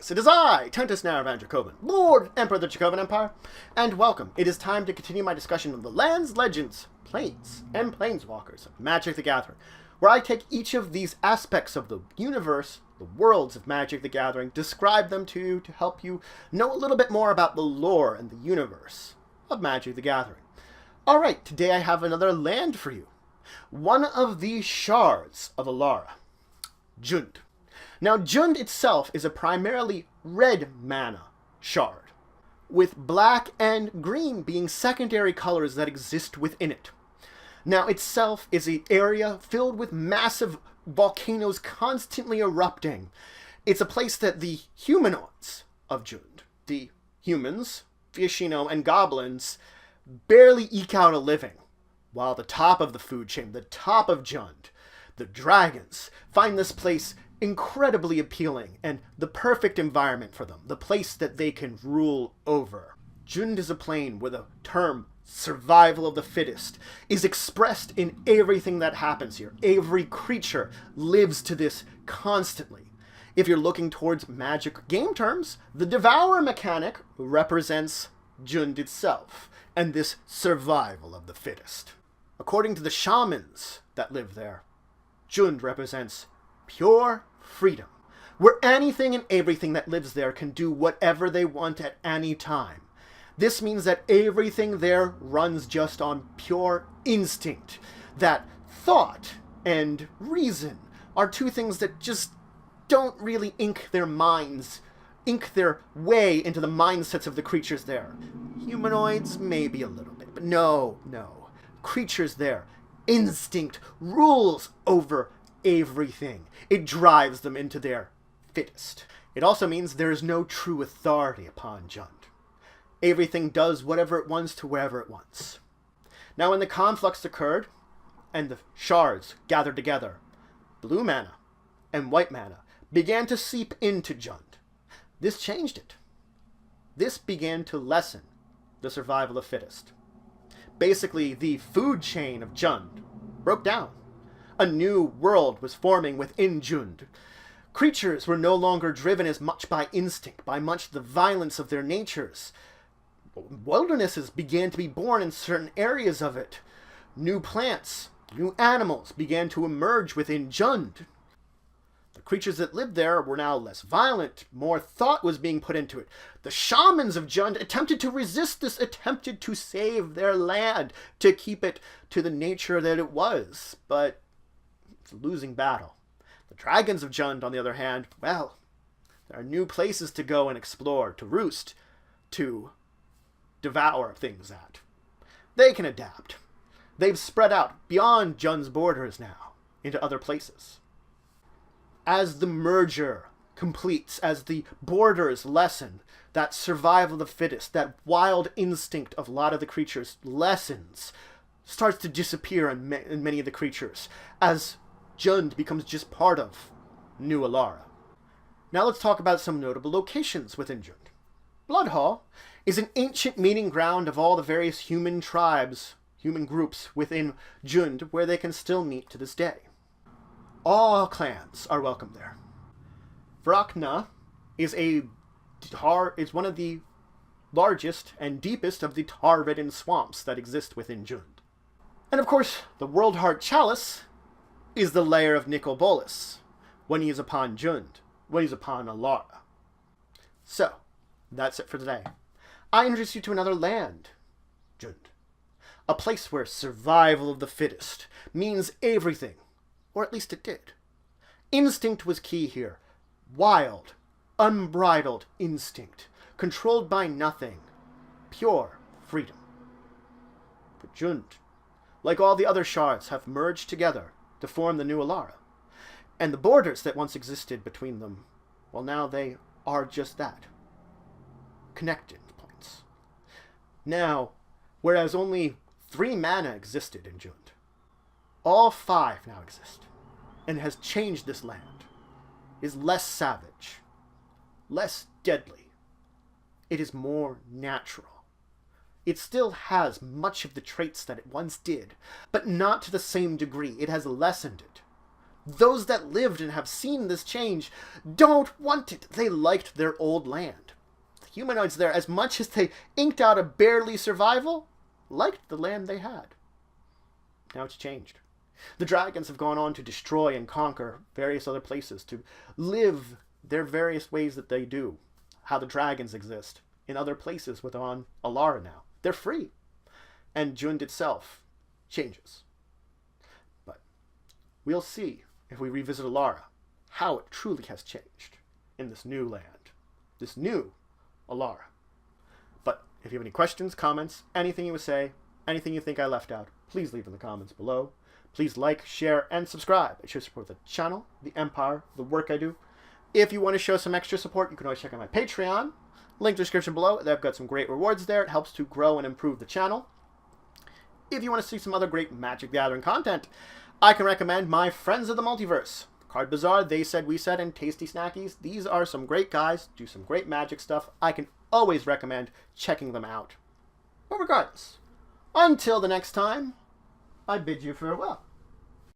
Greetings, it is I, Tentus Naravan Dracovin, Lord Emperor of the Dracovin Empire, and welcome. It is time to continue my discussion of the lands, legends, planes, and planeswalkers of Magic the Gathering, where I take each of these aspects of the universe, the worlds of Magic the Gathering, describe them to you to help you know a little bit more about the lore and the universe of Magic the Gathering. Alright, today I have another land for you. One of the shards of Alara, JUND. Now, JUND itself is a primarily red mana shard, with black and green being secondary colors that exist within it. Now, itself is an area filled with massive volcanoes constantly erupting. It's a place that the humanoids of JUND, the humans, Fiashino, and goblins, barely eke out a living, while the top of the food chain, the top of JUND, the dragons, find this place incredibly appealing and the perfect environment for them, the place that they can rule over. JUND is a plane where the term survival of the fittest is expressed in everything that happens here. Every creature lives to this constantly. If you're looking towards Magic game terms, the Devour mechanic represents JUND itself and this survival of the fittest. According to the shamans that live there, JUND represents pure freedom, where anything and everything that lives there can do whatever they want at any time. This means that everything there runs just on pure instinct, that thought and reason are two things that just don't really ink their way into the mindsets of the creatures there. Humanoids, maybe a little bit, but no. Creatures there, instinct rules over everything. It drives them into their fittest. It also means there is no true authority upon JUND. Everything does whatever it wants to wherever it wants. Now, when the conflux occurred and the shards gathered together, blue mana and white mana began to seep into JUND. This changed it. This began to lessen the survival of fittest. Basically, the food chain of JUND broke down. A new world was forming within JUND. Creatures were no longer driven as much by instinct, by much the violence of their natures. Wildernesses began to be born in certain areas of it. New plants, new animals began to emerge within JUND. The creatures that lived there were now less violent. More thought was being put into it. The shamans of JUND attempted to resist this, attempted to save their land, to keep it to the nature that it was. But it's a losing battle. The dragons of JUND, on the other hand, well, there are new places to go and explore, to roost, to devour things at. They can adapt. They've spread out beyond JUND's borders now, into other places. As the merger completes, as the borders lessen, that survival of the fittest, that wild instinct of a lot of the creatures lessens, starts to disappear in many of the creatures, as JUND becomes just part of New Alara. Now let's talk about some notable locations within JUND. Bloodhall is an ancient meeting ground of all the various human tribes, human groups within JUND, where they can still meet to this day. All clans are welcome there. Vrakna is one of the largest and deepest of the tar-ridden swamps that exist within JUND. And of course, the World Heart Chalice is the lair of Nicol Bolas when he is upon JUND, when he's upon Alara. So, that's it for today. I introduce you to another land, JUND. A place where survival of the fittest means everything, or at least it did. Instinct was key here. Wild, unbridled instinct, controlled by nothing. Pure freedom. But JUND, like all the other shards, have merged together to form the New Alara. And the borders that once existed between them, well, now they are just that. Connected points. Now, whereas only 3 mana existed in JUND, all 5 now exist, and has changed this land. It is less savage, less deadly. It is more natural. It still has much of the traits that it once did, but not to the same degree. It has lessened it. Those that lived and have seen this change don't want it. They liked their old land. The humanoids there, as much as they inked out a barely survival, liked the land they had. Now it's changed. The dragons have gone on to destroy and conquer various other places, to live their various ways that they do, how the dragons exist in other places within Alara now. They're free. And JUND itself changes. But we'll see, if we revisit Alara, how it truly has changed in this new land, this new Alara. But if you have any questions, comments, anything you would say, anything you think I left out, please leave in the comments below. Please like, share, and subscribe. It shows support the channel, the empire, the work I do. If you want to show some extra support, you can always check out my Patreon. Link in the description below. I've got some great rewards there. It helps to grow and improve the channel. If you want to see some other great Magic the Gathering content, I can recommend my Friends of the Multiverse. Card Bazaar, They Said, We Said, and Tasty Snackies. These are some great guys, do some great Magic stuff. I can always recommend checking them out. But regardless, until the next time, I bid you farewell.